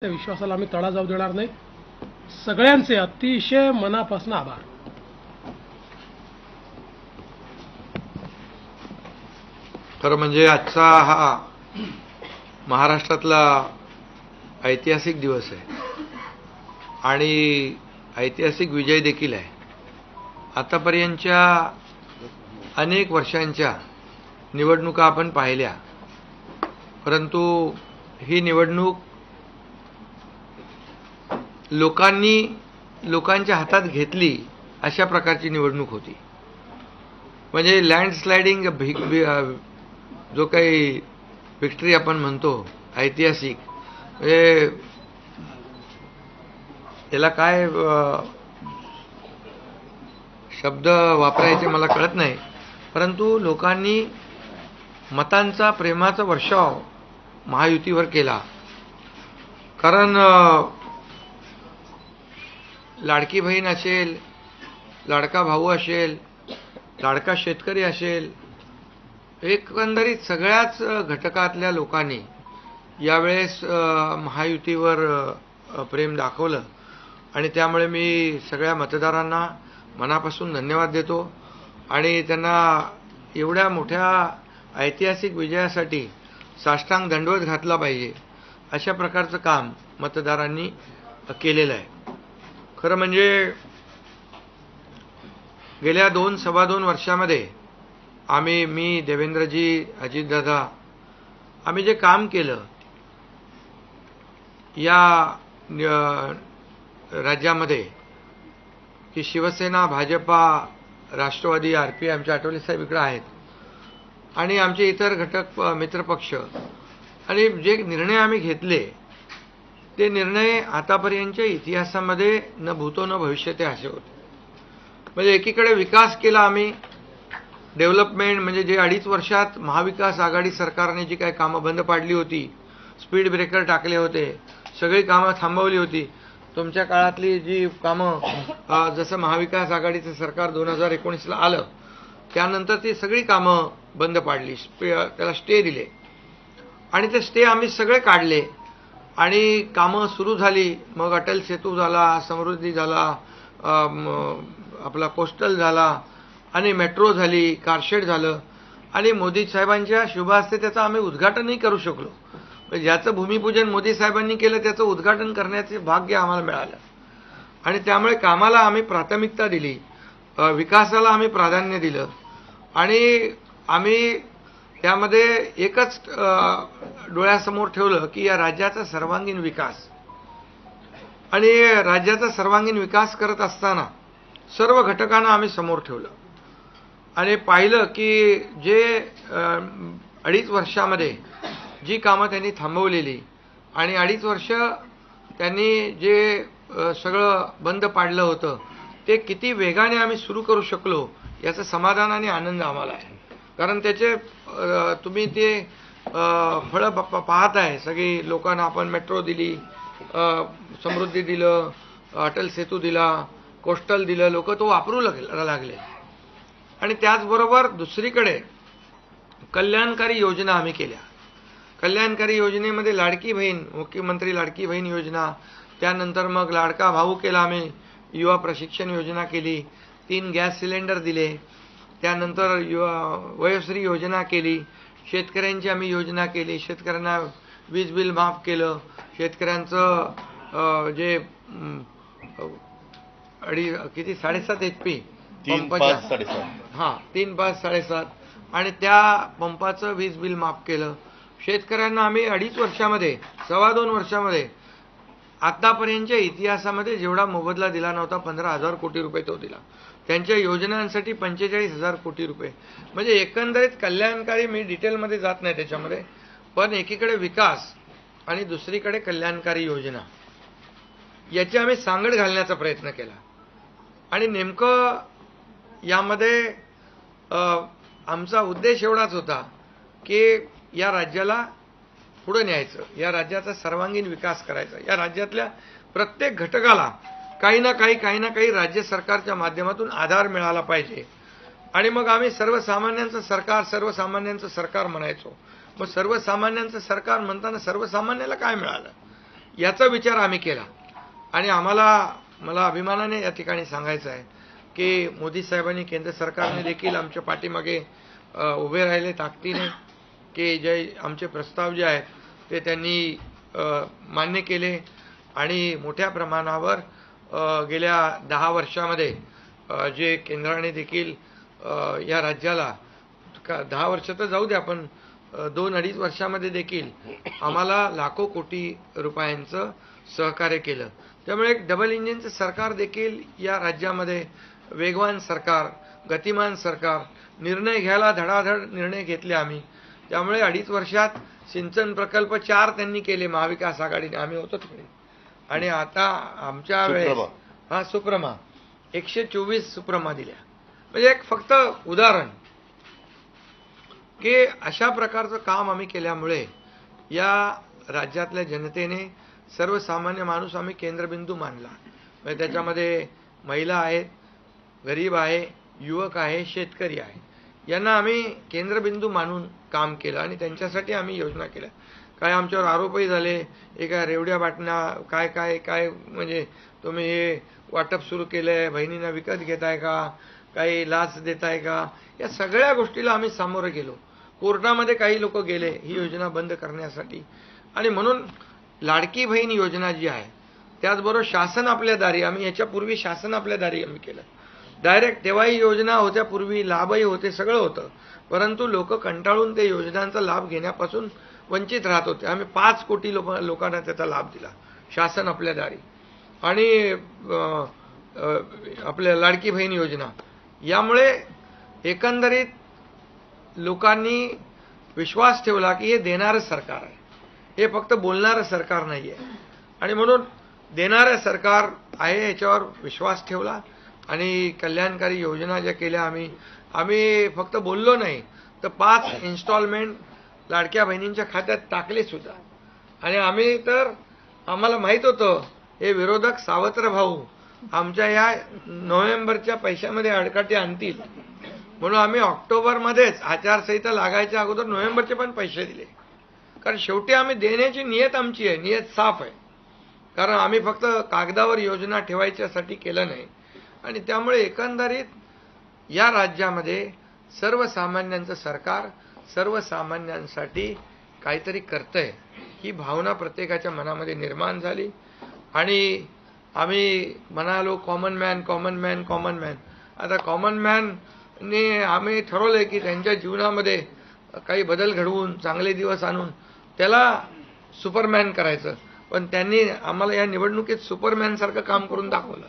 त्या विश्वासाला आम्ही तडा जाऊ देणार नाही. सगळ्यांचे अतिशय मनापासून आभार. खरं म्हणजे आजचा हा महाराष्ट्रातला ऐतिहासिक दिवस आहे आणि ऐतिहासिक विजय देखील आहे. आतापर्यंतच्या अनेक वर्षांच्या निवडणुका आपण पाहिल्या, परंतु ही निवडणूक लोकांच्या हातात घेतली अशा प्रकारची निवडणूक होती. म्हणजे लँडस्लायडिंग जो काही विक्ट्री आपण म्हणतो ऐतिहासिक, म्हणजे याला काय शब्द वापरायचे मला कळत नाही, परंतु लोकांनी मतांचा प्रेमाचा वर्षाव महायुतीवर केला. कारण लाडकी बहीण असेल, लाडका भाऊ असेल, लाडका शेतकरी असेल, एकंदरीत सगळ्याच घटकातल्या लोकांनी यावेळेस महायुतीवर प्रेम दाखवलं आणि त्यामुळे मी सगळ्या मतदारांना मनापासून धन्यवाद देतो आणि त्यांना एवढ्या मोठ्या ऐतिहासिक विजयासाठी साष्टांग दंडवत घातला पाहिजे अशा प्रकारचं काम मतदारांनी केलेलं आहे. खरं म्हणजे गेल्या 2-2.25 वर्षामध्ये मी, देवेंद्रजी, अजितदादा, आम्ही जे काम केलं या राज्यामध्ये की शिवसेना, भाजपा, राष्ट्रवादी, RP, आमचे आठवले साहेब इकडे आहेत आणि आमचे इतर घटक मित्रपक्ष, आणि जे निर्णय आम्ही घेतले ते निर्णय आतापर्यंतच्या इतिहासामध्ये न भूतो न भविष्यते असे होते. म्हणजे एकीकडे विकास केला आम्ही, डेव्हलपमेंट, म्हणजे जे 2.5 वर्षात महाविकास आघाडी सरकारने जी काही कामं बंद पाडली होती, स्पीड ब्रेकर टाकले होते, सगळी कामं थांबवली होती. तुमच्या काळातली जी कामं, जसं महाविकास आघाडीचं सरकार 2019ला आलं त्यानंतर ती सगळी कामं बंद पाडली, त्याला स्टे दिले आणि ते स्टे आम्ही सगळे काढले आणि कामं सुरू झाली. मग अटल सेतू झाला, समृद्धी झाला, आपला कोस्टल झाला आणि मेट्रो झाली, कारशेड झालं आणि मोदी साहेबांच्या शुभ हस्ते त्याचं आम्ही उद्घाटनही करू शकलो. ज्याचं भूमिपूजन मोदी साहेबांनी केलं त्याचं उद्घाटन करण्याचे भाग्य आम्हाला मिळालं आणि त्यामुळे कामाला आम्ही प्राथमिकता दिली, विकासाला आम्ही प्राधान्य दिलं आणि आम्ही त्यामध्ये एकच डोळ्यासमोर ठेवलं की या राज्याचा सर्वांगीण विकास. आणि राज्याचा सर्वांगीण विकास करत असताना सर्व घटकांना आम्ही समोर ठेवलं आणि पाहिलं की जे 2.5 वर्षामध्ये जी कामं त्यांनी थांबवलेली आणि 2.5 वर्ष त्यांनी जे सगळं बंद पाडलं होतं ते किती वेगाने आम्ही सुरू करू शकलो याचं समाधान आणि आनंद आम्हाला आहे. कारण त्याचे तुम्ही ते फळं पाहत आहे. सगळी लोकांना आपण मेट्रो दिली, समृद्धी दिलं, अटल सेतू दिला, कोस्टल दिलं, लोक तो वापरू लागले. आणि त्याचबरोबर दुसरीकडे कल्याणकारी योजना आम्ही केल्या. कल्याणकारी योजनेमध्ये लाडकी बहीण, मुख्यमंत्री लाडकी बहीण योजना, त्यानंतर मग लाडका भाऊ केला आम्ही, युवा प्रशिक्षण योजना केली, 3 गॅस सिलेंडर दिले, त्यानंतर वयोश्री योजना केली, शेतकऱ्यांची आम्ही योजना केली, शेतकऱ्यांना वीज बिल माफ केलं, शेतकऱ्यांचं जे 7.5 HP पंपाच्या 3, 5, 7.5 आणि त्या पंपाचं वीज बिल माफ केलं. शेतकऱ्यांना आम्ही 2.5 वर्षामध्ये, 2.25 वर्षामध्ये आतापर्यंतच्या इतिहासामध्ये जेवढा मोबदला दिला नव्हता, 15,000 कोटी रुपये तो दिला. त्यांच्या योजनांसाठी 45,000 कोटी रुपये. म्हणजे एकंदरीत कल्याणकारी, मी डिटेलमध्ये जात नाही त्याच्यामध्ये, पण एकीकडे विकास आणि दुसरीकडे कल्याणकारी योजना याची आम्ही सांगड घालण्याचा प्रयत्न केला. आणि नेमकं यामध्ये आमचा उद्देश एवढाच होता की या राज्याला पुढे न्यायचं, या राज्याचा सर्वांगीण विकास करायचा, या राज्यातल्या प्रत्येक घटकाला काही ना काही राज्य सरकारच्या माध्यमातून आधार मिळाला पाहिजे. आणि मग आम्ही सर्वसामान्यांचं सरकार म्हणायचो. मग सर्वसामान्यांचं सरकार म्हणताना सर्वसामान्याला काय मिळालं याचा विचार आम्ही केला. आणि मला अभिमानाने या ठिकाणी सांगायचं आहे की मोदी साहेबांनी, केंद्र सरकारने देखील आमच्या पाठीमागे उभे राहिले ताकदीने, की जे आमचे प्रस्ताव जे आहेत ते त्यांनी मान्य केले. आणि मोठ्या प्रमाणावर गेल्या 10 वर्षामध्ये जे केंद्राने देखील या राज्याला 10 वर्ष तर जाऊ द्या, पण 2-2.5 वर्षामध्ये देखील आम्हाला लाखो कोटी रुपयांचं सहकार्य केलं. त्यामुळे एक डबल इंजिनचं सरकार देखील या राज्यामध्ये, वेगवान सरकार, गतिमान सरकार, निर्णय घ्यायला धडाधड निर्णय घेतले आम्ही. त्यामुळे 2.5 वर्षात सिंचन प्रकल्प 4 त्यांनी केले महाविकास आघाडीने, आम्ही होतो तिकडे. आणि आता आमच्या वेळेस सुप्रमा 124 सुप्रमा दिल्या. म्हणजे एक फक्त उदाहरण की अशा प्रकारचं काम आम्ही केल्यामुळे या राज्यातल्या जनतेने, सर्वसामान्य माणूस आम्ही केंद्रबिंदू मानला. म्हणजे त्याच्यामध्ये महिला आहेत, गरीब आहे, युवक आहे, शेतकरी आहे, यांना आम्ही केंद्रबिंदू मानून काम केलं आणि त्यांच्यासाठी आम्ही योजना केल्या. काय आमच्यावर आरोपही झाले, एका रेवड्या बाटण्या, काय काय काय म्हणजे तुम्ही हे वाटप सुरू केलं आहे, बहिणींना विकत घेताय का, काही लाच देताय का, या सगळ्या गोष्टीला आम्ही सामोरं गेलो. कोर्टामध्ये काही लोक गेले ही योजना बंद करण्यासाठी. आणि म्हणून लाडकी बहीण योजना जी आहे, त्याचबरोबर शासन आपल्या दारी, आम्ही याच्यापूर्वी शासन आपल्या दारी आम्ही केलं. डायरेक्ट तेव्हाही योजना होत्या, पूर्वी लाभही होते, सगळं होतं, परंतु लोक कंटाळून ते योजनांचा लाभ घेण्यापासून वंचित राहत होते. आम्ही 5 कोटी लोकांना त्याचा लाभ दिला, शासन आपल्या दारी. आणि आपल्या लाडकी बहीण योजना, यामुळे एकंदरीत लोकांनी विश्वास ठेवला की हे देणारं सरकार आहे, हे फक्त बोलणारं सरकार नाही आहे. आणि म्हणून देणारं सरकार आहे याच्यावर विश्वास ठेवला आणि कल्याणकारी योजना ज्या केल्या आम्ही फक्त बोललो नाही, तर 5 इन्स्टॉलमेंट लाडक्या बहिणींच्या खात्यात टाकले सुद्धा. आणि आम्ही तर आम्हाला माहीत होतं हे विरोधक सावत्र भाऊ आमच्या या नोव्हेंबरच्या पैशामध्ये अडकाटी आणतील, म्हणून आम्ही ऑक्टोबरमध्येच आचारसंहिता लागायच्या अगोदर नोव्हेंबरचे पण पैसे दिले. कारण शेवटी आम्ही देण्याची नियत आमची आहे, नियत साफ आहे. कारण आम्ही फक्त कागदावर योजना ठेवायच्यासाठी केलं नाही. आणि त्यामुळे एकंदरीत या राज्यामध्ये सर्वसामान्यांचं सरकार सर्वसामान्यांसाठी काहीतरी करतंय ही भावना प्रत्येकाच्या मनामध्ये निर्माण झाली. आणि आम्ही म्हणालो कॉमन मॅन. आता कॉमन मॅनने आम्ही ठरवलंय की त्यांच्या जीवनामध्ये काही बदल घडवून, चांगले दिवस आणून त्याला सुपरमॅन करायचं. पण त्यांनी आम्हाला या निवडणुकीत सुपरमॅनसारखं काम करून दाखवलं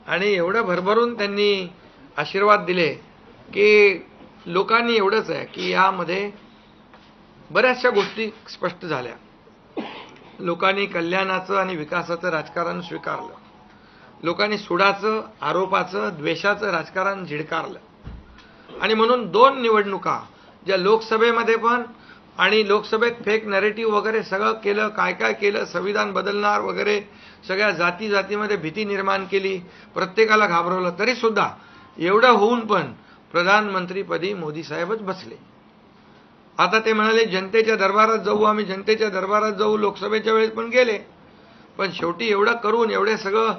आणि एवढं भरभरून त्यांनी आशीर्वाद दिले की लोकांनी एवढंच आहे की यामध्ये बऱ्याचशा गोष्टी स्पष्ट झाल्या. लोकांनी कल्याणाचं आणि विकासाचं राजकारण स्वीकारलं. लोकांनी सुडाचं, आरोपाचं, द्वेषाचं राजकारण झिडकारलं. आणि म्हणून 2 निवडणुका, ज्या लोकसभेमध्ये पण आणि लोकसभेत फेक नॅरेटिव्ह वगैरे सगळं केलं, काय काय केलं, संविधान बदलणार वगैरे, सगळ्या जातीमध्ये भीती निर्माण केली, प्रत्येकाला घाबरवलं, तरी सुद्धा एवढं होऊन पण प्रधानमंत्रीपदी मोदी साहेबच बसले. आता ते म्हणाले जनतेच्या दरबारात जाऊ, आम्ही जनतेच्या दरबारात जाऊ, लोकसभेच्या वेळेस पण गेले. पण शेवटी एवढं करून, एवढे सगळं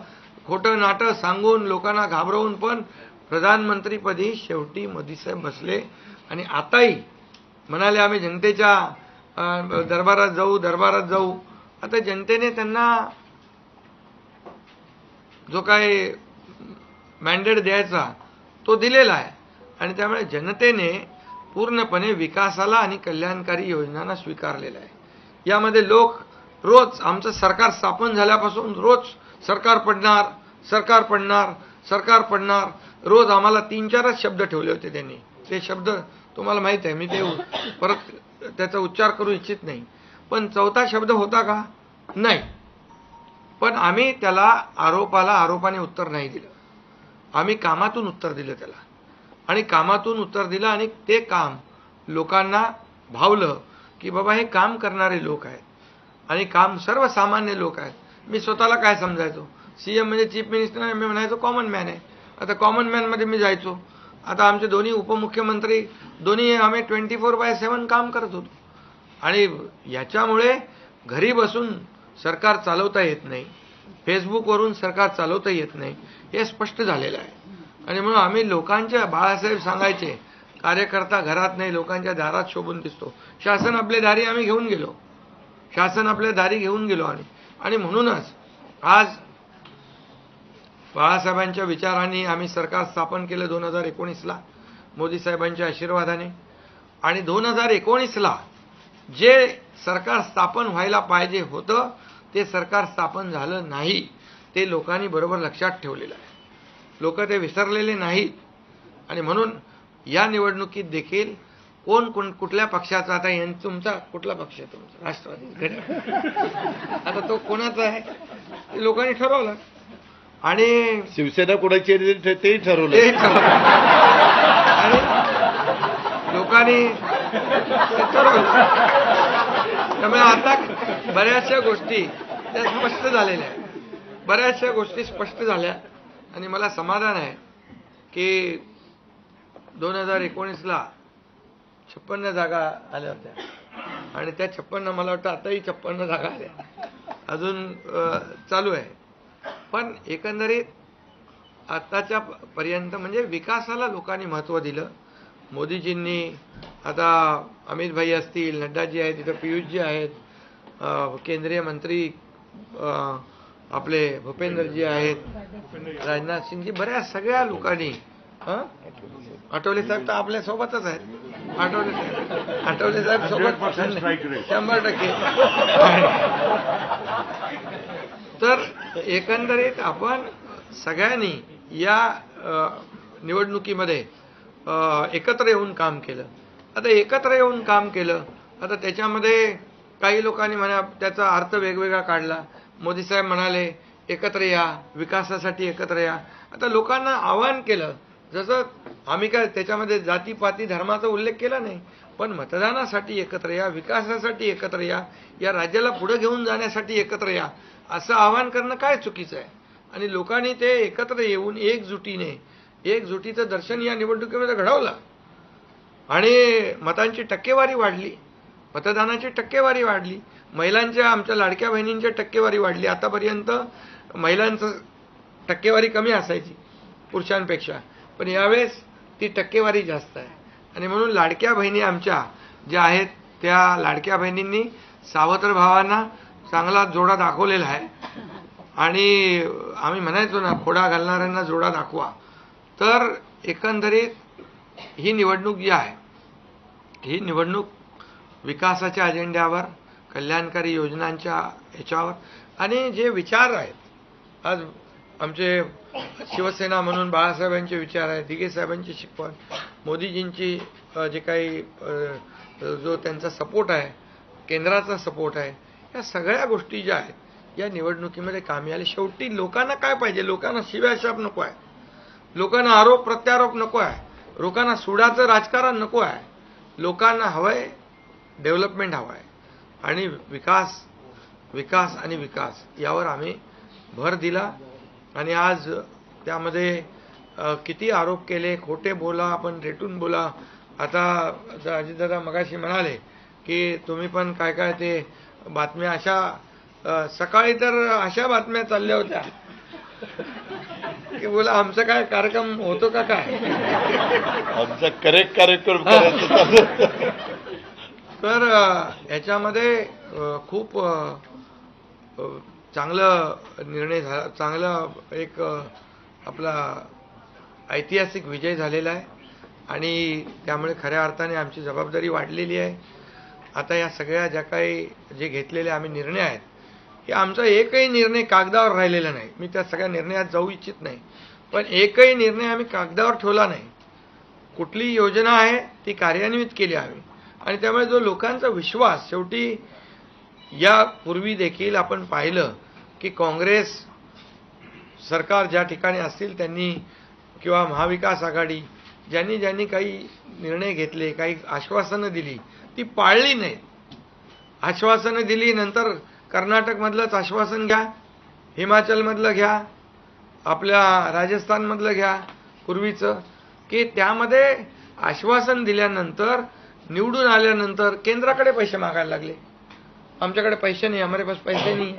खोटं नाटं सांगून, लोकांना घाबरवून पण प्रधानमंत्रीपदी शेवटी मोदी साहेब बसले. आणि आताही म्हणाले आम्ही जनतेच्या दरबारात जाऊ. आता जनतेने त्यांना जो काय मॅन्डेट द्यायचा तो दिलेला आहे. आणि त्यामुळे जनतेने पूर्णपणे विकासाला आणि कल्याणकारी योजनांना स्वीकारलेला आहे. यामध्ये लोक रोज, आमचं सरकार स्थापन झाल्यापासून रोज सरकार पडणार, रोज आम्हाला 3-4च शब्द ठेवले होते त्यांनी. ते शब्द तुम्हाला माहित आहे, मी ते परत त्याचा उच्चार करू इच्छित नाही. पण 4था शब्द होता का? नाही. पण आम्ही त्याला आरोपाने उत्तर नाही दिलं. आम्ही कामातून उत्तर दिलं त्याला. आणि कामातून उत्तर दिलं आणि ते काम लोकांना भावलं की बाबा हे काम करणारे लोक आहेत आणि काम सर्वसामान्य लोक आहेत. मी स्वतःला काय समजायचो, सीएम म्हणजे चीफ मिनिस्टर, मी म्हणायचो कॉमन मॅन आहे. आता कॉमन मॅनमध्ये मी जायचो. आता आमचे दोन्ही उपमुख्यमंत्री, दोन्ही आम्ही 24/7 काम करत होतो. आणि याच्यामुळे घरी बसून सरकार चालवता येत नाही, फेसबुकवरून सरकार चालवता येत नाही, हे स्पष्ट झालेलं आहे. आणि म्हणून आम्ही लोकांच्या, बाळासाहेब सांगायचे, कार्यकर्ता घरात नाही लोकांच्या दारात शोभून दिसतो. शासन आपल्या दारी आम्ही घेऊन गेलो, शासन आपल्या दारी घेऊन गेलो. आणि म्हणूनच आज बाळासाहेबांच्या विचारांनी आम्ही सरकार स्थापन केलं 2019ला मोदी साहेबांच्या आशीर्वादाने. आणि 2019ला जे सरकार स्थापन व्हायला पाहिजे होतं ते सरकार स्थापन झालं नाही, ते लोकांनी बरोबर लक्षात ठेवलेलं आहे. लोक ते विसरलेले नाहीत. आणि म्हणून या निवडणुकीत देखील कोण कुठल्या पक्षाचा, आता तुमचा कुठला पक्ष आहे? तुमचा राष्ट्रवादी. आता तो कोणाचा आहे ते लोकांनी ठरवलं. आणि शिवसेना कोणाची आहे तेही ठरवलं. आणि लोकांनी ते ठरवलं. त्यामुळे आता बऱ्याचशा गोष्टी त्या स्पष्ट झालेल्या आहेत, बऱ्याचशा गोष्टी स्पष्ट झाल्या. आणि मला समाधान आहे की 2019ला 56 जागा आल्या होत्या आणि त्या 56 मला वाटतं आताही 56 जागा आल्या, अजून चालू आहे. पण एकंदरीत आताच्या पर्यंत म्हणजे विकासाला लोकांनी महत्त्व दिलं. मोदीजींनी, आता अमित भाई असतील, नड्डाजी आहेत, तिथं पियुषजी आहेत, केंद्रीय मंत्री आपले भूपेंद्रजी आहेत, राजनाथ सिंगजी, बऱ्याच सगळ्या लोकांनी, आठवले साहेब तर आपल्या सोबतच आहेत, आठवले साहेब सोबत 100%. तर एकंदरीत आपण सगळ्यांनी या निवडणुकीमध्ये एकत्र येऊन काम केलं. आता एकत्र येऊन काम केलं, आता त्याच्यामध्ये काही लोकांनी म्हणा त्याचा अर्थ वेगवेगळा काढला. मोदी साहेब म्हणाले एकत्र या, विकासासाठी एकत्र या. आता लोकांना आवाहन केलं, जसं आम्ही काय त्याच्यामध्ये जातीपाती धर्माचा उल्लेख केला नाही, पण मतदानासाठी एकत्र या, विकासासाठी एकत्र या, या राज्याला पुढे घेऊन जाण्यासाठी एकत्र या, असं आवाहन करणं काय चुकीचं आहे. आणि लोकांनी ते एकत्र येऊन एकजुटीचं दर्शन या निवडणुकीमध्ये घडवलं. आणि मतांची टक्केवारी वाढली, मतदानाची टक्केवारी वाढली, महिलांच्या, आमच्या लाडक्या बहिणींच्या टक्केवारी वाढली. आतापर्यंत महिलांचं टक्केवारी कमी असायची पुरुषांपेक्षा, पण यावेळेस ती टक्केवारी जास्त आहे. आणि म्हणून लाडक्या बहिणी आमच्या ज्या आहेत त्या लाडक्या बहिणींनी सावत्र भावांना चांगला जोडा दाखवलेला आहे. आणि आम्ही म्हणायचो ना, खोडा घालणाऱ्यांना जोडा दाखवा. तर एकंदरीत ही निवडणूक जी आहे, ही निवडणूक विकासाच्या अजेंड्यावर, कल्याणकारी योजनांच्या ह्याच्यावर आणि जे विचार आहेत, आज आमचे शिवसेना म्हणून बाळासाहेबांचे विचार आहेत, दिघे साहेबांची शिकवण, मोदीजींची जे काही जो त्यांचा सपोर्ट आहे, केंद्राचा सपोर्ट आहे, या सगळ्या गोष्टी ज्या आहेत या निवडणुकीमध्ये कामी आले. शेवटी लोकांना काय पाहिजे? लोकांना शिव्याशाप नको आहे, लोकांना आरोप प्रत्यारोप नको आहे, लोकांना सुडाचं राजकारण नको आहे. लोकांना हवंय डेव्हलपमेंट हवं आहे. आणि विकास आणि विकास यावर आम्ही भर दिला. आणि आज त्यामध्ये किती आरोप केले, खोटे बोला, आपण रेटून बोला. आता अजितदादा मगाशी म्हणाले की तुम्ही पण काय काय ते बातम्या अशा, सकाळी तर अशा बातम्या चालल्या होत्या की बोला आमचा काय कार्यक्रम होतो का काय, आमचा करेक्ट कार्यक्रम. तर याच्यामध्ये खूप चांगलं निर्णय झाला, चांगला एक आपला ऐतिहासिक विजय झालेला आहे. आणि त्यामुळे खऱ्या अर्थाने आमची जबाबदारी वाढलेली आहे. आता या सगळ्या ज्या काही जे घेतलेले आम्ही निर्णय आहेत, हे आमचा एकही निर्णय कागदावर राहिलेला नाही. मी त्या सगळ्या निर्णयात जाऊ इच्छित नाही, पण एकही निर्णय आम्ही कागदावर ठेवला नाही. कुठली योजना आहे ती कार्यान्वित केली आम्ही. आणि त्यामुळे जो लोकांचा विश्वास, शेवटी यापूर्वी देखील आपण पाहिलं की काँग्रेस सरकार ज्या ठिकाणी असतील त्यांनी किंवा महाविकास आघाडी ज्यांनी काही निर्णय घेतले, काही आश्वासनं दिली, ती पाळली नाहीत. आश्वासनं दिली, नंतर कर्नाटकमधलंच आश्वासन घ्या, हिमाचलमधलं घ्या, आपल्या राजस्थानमधलं घ्या पूर्वीचं, की त्यामध्ये आश्वासन दिल्यानंतर निवडून आल्यानंतर केंद्राकडे पैसे मागायला लागले. आमच्याकडे पैसे नाही, हमारे पास पैसे नाही,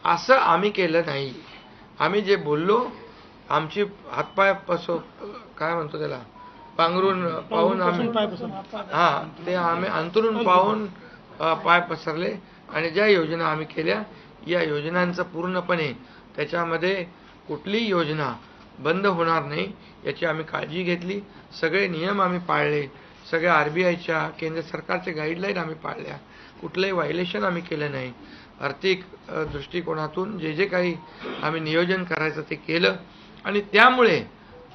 असं आम्ही केलं नाही. आम्ही जे बोललो, आमची हातपाय काय म्हणतो त्याला, पांघरून पाहून आम्ही ते आम्ही अंतरून पाहून पाय पसरले. आणि ज्या योजना आम्ही केल्या, या योजनांचं पूर्णपणे त्याच्यामध्ये कुठलीही योजना बंद होणार नाही याची आम्ही काळजी घेतली. सगळे नियम आम्ही पाळले, सगळ्या RBIच्या केंद्र सरकारचे गाईडलाईन आम्ही पाळल्या, कुठलंही व्हायलेशन आम्ही केलं नाही. आर्थिक दृष्टिकोनातून जे जे काही आम्ही नियोजन करायचं ते केलं. आणि त्यामुळे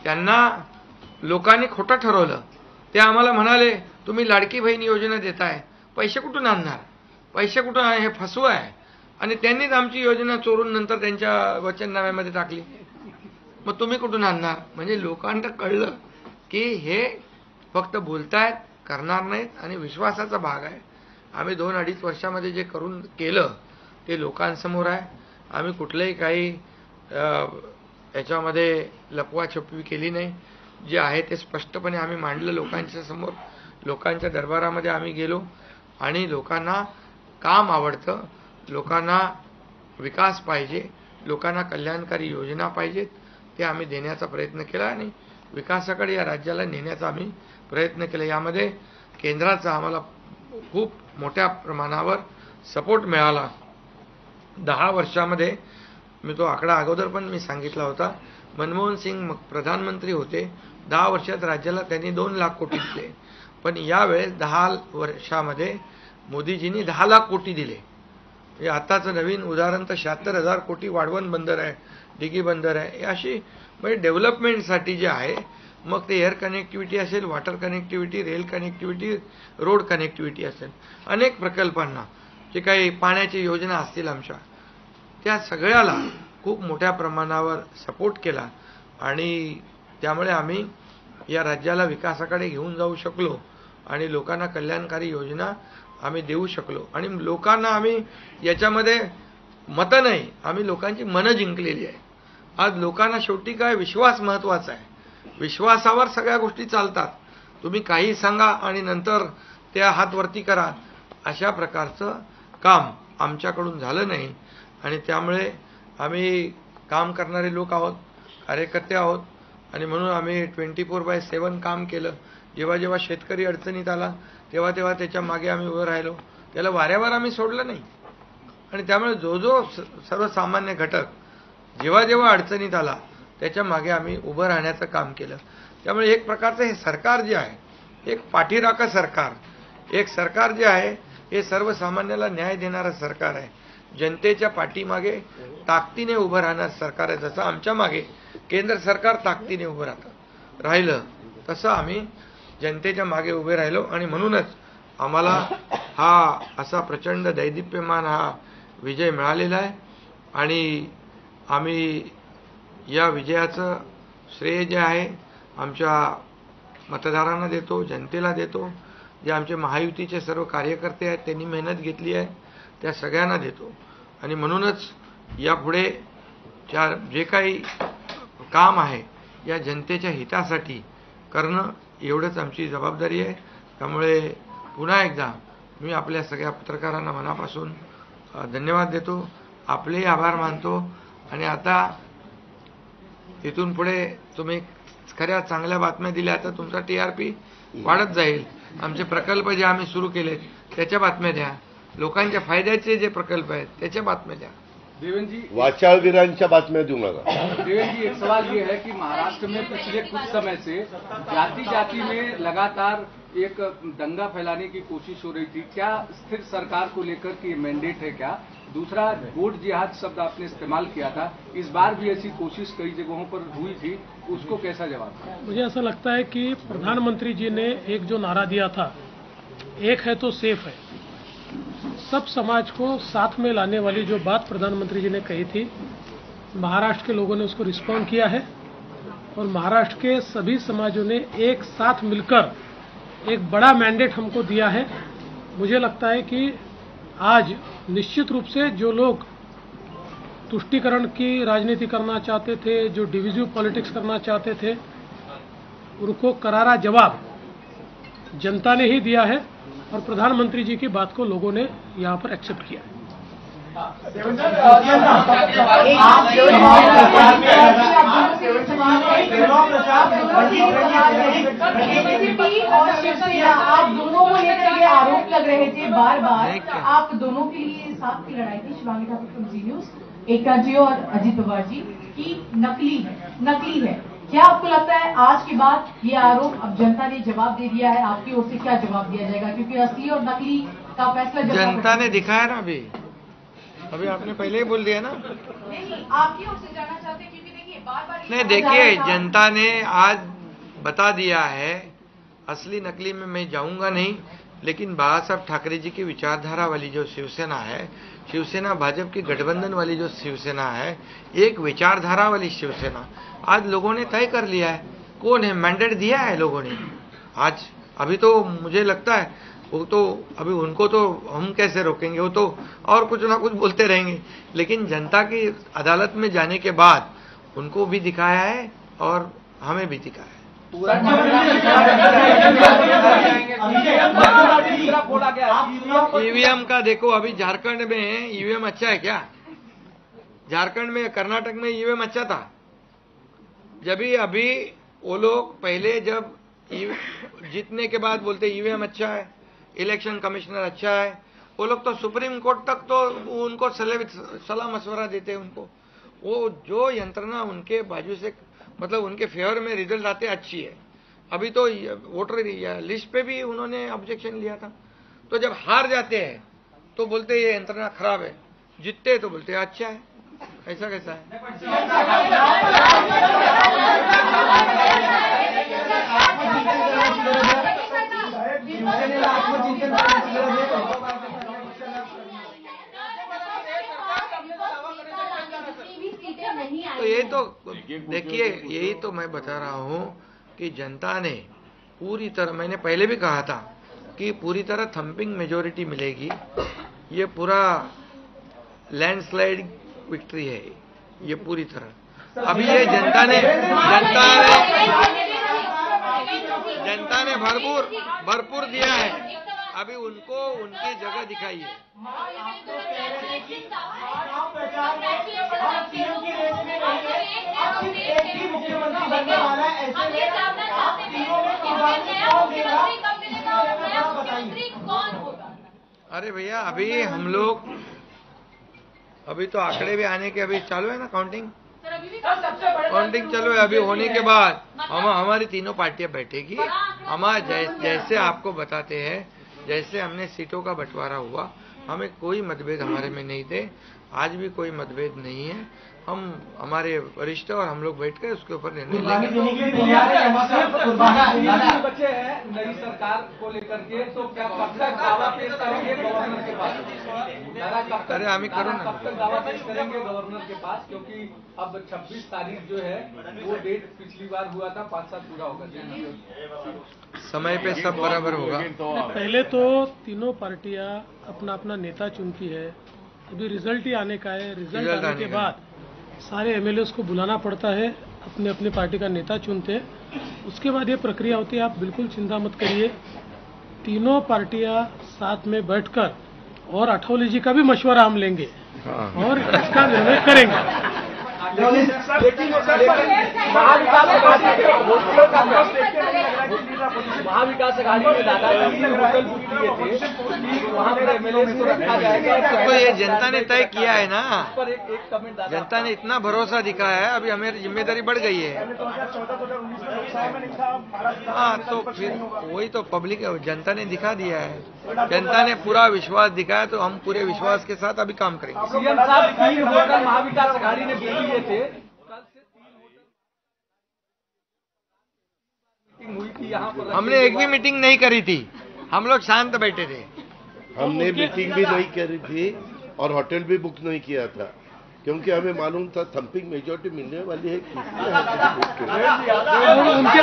त्यांना लोकांनी खोटं ठरवलं. ते आम्हाला म्हणाले, तुम्ही लाडकी बहीण योजना देताय, पैसे कुठून आणणार, पैसे कुठून आहे, हे फसवं आहे. आणि त्यांनीच आमची योजना चोरून नंतर त्यांच्या वचननाम्यामध्ये टाकली. मग तुम्ही कुठून आणणार? म्हणजे लोकांना कळलं की हे फक्त बोलतायत, करणार नाहीत आणि विश्वासाचा भाग आहे. आम्ही 2-2.5 वर्षामध्ये जे करून केलं ते लोकांसमोर आहे. आम्ही कुठलंही काही याच्यामध्ये लपवाछपवी केली नाही. जे आहे ते स्पष्टपणे आम्ही मांडलं लोकांच्या समोर. लोकांच्या दरबारामध्ये आम्ही गेलो आणि लोकांना काम आवडतं, लोकांना विकास पाहिजे, लोकांना कल्याणकारी योजना पाहिजेत, ते आम्ही देण्याचा प्रयत्न केला आणि विकासाकडे या राज्याला नेण्याचा आम्ही प्रयत्न केला. यामध्ये केंद्राचा आम्हाला खूप मोठ्या प्रमाणावर सपोर्ट मिळाला. 10 वर्षामध्ये, मी तो आकडा अगोदर पण मी सांगितला होता, मनमोहन सिंग प्रधानमंत्री होते, 10 वर्षात राज्याला त्यांनी 2 लाख कोटी दिले. पण यावेळेस 10 वर्षामध्ये मोदीजींनी 10 लाख कोटी दिले. म्हणजे आताचं नवीन उदाहरण तर 76,000 कोटी वाढवण बंदर आहे, डिगी बंदर आहे, अशी म्हणजे डेव्हलपमेंटसाठी जे आहे, मग ते एअर कनेक्टिव्हिटी असेल, water connectivity, rail connectivity, road connectivity असेल, अनेक प्रकल्पांना जे काही पाण्याची योजना असतील आमच्या, त्या सगळ्याला खूप मोठ्या प्रमाणावर सपोर्ट केला. आणि त्यामुळे आम्ही या राज्याला विकासाकडे घेऊन जाऊ शकलो आणि लोकांना कल्याणकारी योजना आम्ही देऊ शकलो. आणि लोकांना आम्ही याच्यामध्ये मतं नाही, आम्ही लोकांची मनं जिंकलेली आहे. आज लोकांना शेवटी काय, विश्वास महत्त्वाचा आहे. विश्वासावर सगळ्या गोष्टी चालतात. तुम्ही काही सांगा आणि नंतर त्या हात वरती करा, अशा प्रकारचं काम आमच्याकडून झालं नाही. आणि त्यामुळे आम्ही काम करणारे लोक आहोत, कार्यकर्ते आहोत आणि म्हणून आम्ही 24/7 काम केलं. जेव्हा जेव्हा शेतकरी अडचणीत आला तेव्हा तेव्हा त्याच्या मागे आम्ही उभं राहिलो, त्याला वाऱ्यावर आम्ही सोडलं नाही. आणि त्यामुळे जो सर्वसामान्य घटक जेव्हा जेव्हा अडचणीत आला त्याच्या मागे आम्ही उभं राहण्याचं काम केलं. त्यामुळे एक प्रकारचं हे सरकार जे आहे, एक पाठीराखा सरकार, एक सरकार जे आहे हे सर्वसामान्याला न्याय देणारं सरकार आहे. जनतेच्या पाठीमागे ताकदीने उभं राहणारं सरकार आहे. जसं आमच्या मागे केंद्र सरकार ताकदीने उभं राहिलं, तसं आम्ही जनतेच्या मागे उभे राहिलो. आणि म्हणूनच आम्हाला हा असा प्रचंड दैदिप्यमान हा विजय मिळालेला आहे. आणि आम्ही या विजयाचं श्रेय जे आहे आमच्या मतदारांना देतो, जनतेला देतो. जे आमचे महायुतीचे सर्व कार्यकर्ते आहेत त्यांनी मेहनत घेतली आहे त्या सगळ्यांना देतो. आणि म्हणूनच यापुढे जे काही काम आहे या जनतेच्या हितासाठी करणं एवढंच आमची जबाबदारी आहे. त्यामुळे पुन्हा एकदा मी आपल्या सगळ्या पत्रकारांना मनापासून धन्यवाद देतो, आपलेही आभार मानतो. आणि आता इथून पुढे तुम्ही खऱ्या चांगल्या बातम्या दिल्या तर तुमचा TRP वाढत जाईल. आमचे प्रकल्प जे आम्ही सुरू केलेत त्याच्या बातम्या द्या, लोकांच्या फायद्याचे जे प्रकल्प आहेत त्याच्या बातम्या द्या. देवेंद्र जी, वाचाळवीरांच्या बातम्या देऊ नका. देवेंद्र जी, एक सवाल ये है कि महाराष्ट्र में पिछले कुछ समय से जाति जाति में लगातार एक दंगा फैलाने की कोशिश हो रही थी. क्या स्थिर सरकार को लेकर के मैंडेट है क्या? दूसरा, वोट जिहाद शब्द आपने इस्तेमाल किया था, इस बार भी ऐसी कोशिश कई जगहों पर हुई थी, उसको कैसा जवाब? मुझे ऐसा लगता है कि प्रधानमंत्री जी ने एक जो नारा दिया था, एक है तो सेफ है, सब समाज को साथ में लाने वाली जो बात प्रधानमंत्री जी ने कही थी, महाराष्ट्र के लोगों ने उसको रिस्पॉन्ड किया है. और महाराष्ट्र के सभी समाजों ने एक साथ मिलकर एक बड़ा मैंडेट हमको दिया है. मुझे लगता है कि आज निश्चित रूप से जो लोग तुष्टीकरण की राजनीति करना चाहते थे, जो डिविजिव पॉलिटिक्स करना चाहते थे, उनको करारा जवाब जनता ने ही दिया है. और प्रधानमंत्री जी की बात को लोगों ने यहाँ पर एक्सेप्ट किया। बीजेपी और शिवसेना आप दोनों को लेकर ये आरोप लग रहे थे बार बार, आप दोनों के लिए साथ की लड़ाई थी, Shivangi Thakur from Zee News, Ekta ji और अजीत पवार जी की नकली है। क्या आपको लगता है आज के बाद ये आरोप अब जनता ने जवाब दे दिया है, आपकी ओर से क्या जवाब दिया जाएगा? क्योंकि असली और नकली का फैसला जनता ने दिखाया ना। अभी आपने पहले ही बोल दिया ना। नहीं, आपकी ओर से जाना चाहते हैं, क्योंकि देखिए बार-बार नहीं, देखिए जनता ने आज बता दिया है। असली नकली में मैं जाऊंगा नहीं, लेकिन बाला साहब ठाकरे जी की विचारधारा वाली जो शिवसेना है, शिवसेना भाजपा की गठबंधन वाली जो शिवसेना है, एक विचारधारा वाली शिवसेना आज लोगों ने तय कर लिया है। कौन है? मैंडेट दिया है लोगों ने आज। अभी तो मुझे लगता है वो तो अभी उनको तो हम कैसे रोकेंगे, वो तो और कुछ ना कुछ बोलते रहेंगे, लेकिन जनता की अदालत में जाने के बाद उनको भी दिखाया है और हमें भी दिखाया है। ईवीएम का देखो, अभी झारखंड में ईवीएम अच्छा है क्या? झारखंड में, कर्नाटक में ईवीएम अच्छा था। जब अभी वो लोग पहले जब जीतने के बाद बोलते ईवीएम अच्छा है, इलेक्शन कमिश्नर अच्छा है, वो लोग तो सुप्रीम कोर्ट तक तो उनको सलाह मशवरा देते हैं उनको। वो जो यंत्रणा उनके बाजू से, मतलब उनके फेवर में रिजल्ट आते अच्छी है। अभी तो वोटर लिस्ट पे भी उन्होंने ऑब्जेक्शन लिया था। तो जब हार जाते हैं तो बोलते ये यंत्रणा खराब है, जीतते तो बोलते अच्छा है। ऐसा कैसा है? तो ये तो देखिए, यही तो मैं बता रहा हूँ कि जनता ने पूरी तरह, मैंने पहले भी कहा था कि पूरी तरह थंपिंग मेजोरिटी मिलेगी। ये पूरा लैंडस्लाइड विक्ट्री है ये पूरी तरह। अभी ये जनता ने भरपूर दिया है। अभी उनको उनकी जगह दिखाई है। अरे भैया, अभी हम लोग, अभी तो आंकड़े भी आने के अभी चालू है ना, काउंटिंग चालू है। अभी होने के बाद हमारी तीनों पार्टियां बैठेगी। हमारा जैसे आपको बताते हैं, जैसे हमने सीटों का बंटवारा हुआ, हमें कोई मतभेद हमारे में नहीं थे, आज भी कोई मतभेद नहीं है। हम हमारे वरिष्ठ और हम लोग बैठकर उसके ऊपर निर्णय लेंगे। बच्चे हैं नई सरकार को लेकर के, तो क्या कब तक दावा पेश करेंगे गवर्नर के पास? अरे हमें करो ना, कब तक दावा पेश करेंगे गवर्नर के पास? क्योंकि अब 26 तारीख जो है वो डेट पिछली बार हुआ था, 5 साल पूरा होगा। समय पे सब बराबर होगा। पहले तो तीनों पार्टियां अपना अपना नेता चुनती है। अभी रिजल्ट ही आने का है। रिजल्ट आने के बाद सारे एमएलएस को बुलाना पड़ता है, अपने अपने पार्टी का नेता चुनते हैं, उसके बाद ये प्रक्रिया होती है। आप बिल्कुल चिंता मत करिए, तीनों पार्टियां साथ में बैठकर और अठौली जी का भी मशवरा हम लेंगे और इसका निर्णय करेंगे। महाविकास अघाड़ी में दादाजी ने होटल बुक किए थे कि वहाँ पर एमएलए को रखा जाएगा। तो ये जनता ने तय किया है ना। पर एक कमेंट, जनता ने इतना भरोसा दिखाया है, अभी हमारी जिम्मेदारी बढ़ गई है। हाँ, तो फिर वही तो पब्लिक, जनता ने दिखा दिया है। जनता ने पूरा विश्वास दिखाया, तो हम पूरे विश्वास के साथ अभी काम करेंगे। सीएम साहब 3 होटल महाविकास अघाड़ी ने बुक किए थे, कल से 3 होटल हुई थी यहाँ पर। हमने एक भी मीटिंग नहीं करी थी, हम लोग शांत बैठे थे। हमने मीटिंग भी नहीं करी थी और होटल भी बुक नहीं किया था, क्योंकि हमें मालूम था थंपिंग मेजोरिटी मिलने वाली है। उनके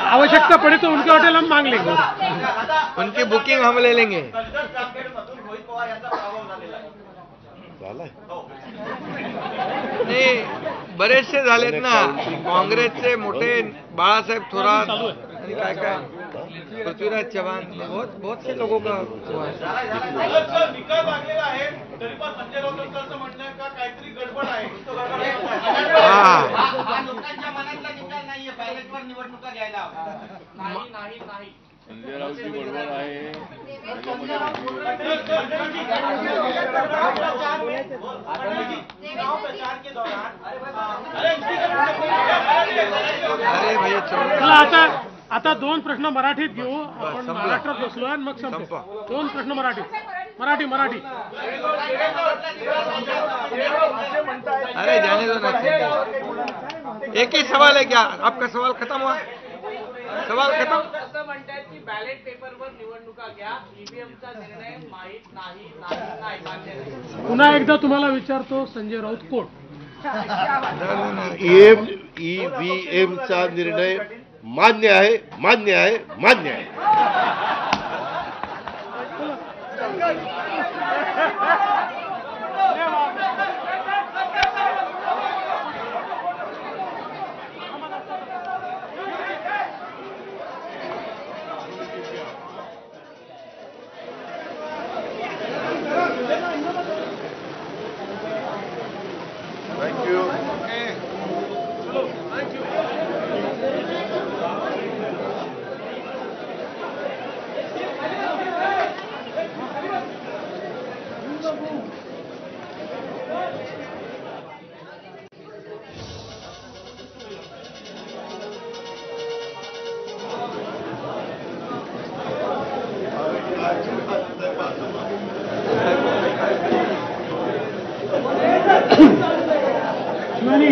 आवश्यकता पड़े तो उनके होटल हम मांग लेंगे, उनकी बुकिंग हम ले लेंगे। नाही, बरेचसे झालेत ना, काँग्रेसचे मोठे बाळासाहेब थोरात आणि काय काय पृथ्वीराज चव्हाण, बहुत से लोगों का हुआ है. निकाल लागलेला आहे तरी पण संजय राऊतांचं असं म्हणणं आहे का काहीतरी गडबड आहे. हा, लोकांच्या मनातला निकाल नाहीये, बॅलेटवर निवडणुका घ्यायला. नाही. संजय राऊतची बरोबर आहे. प्रचार के दौरान अरे भैया चला आता दोन प्रश्न मराठीत घेऊ. आपण संपला. महाराष्ट्रात बसलोय आणि मग संपू. संपा. दोन प्रश्न मराठी. अरे जाने दो ना. एक ही सवाल है क्या? आपका सवाल खत्म हुआ? सवाल खत्म. असं म्हणतात की बॅलेट पेपरवर निवडणुका घ्या, ईव्हीएमचा निर्णय माहीत नाही मान्य नाही. पुन्हा एकदा तुम्हाला विचारतो, संजय राऊत कोण? ईव्हीएमचा निर्णय मान्य आहे. Thank you. शिवानी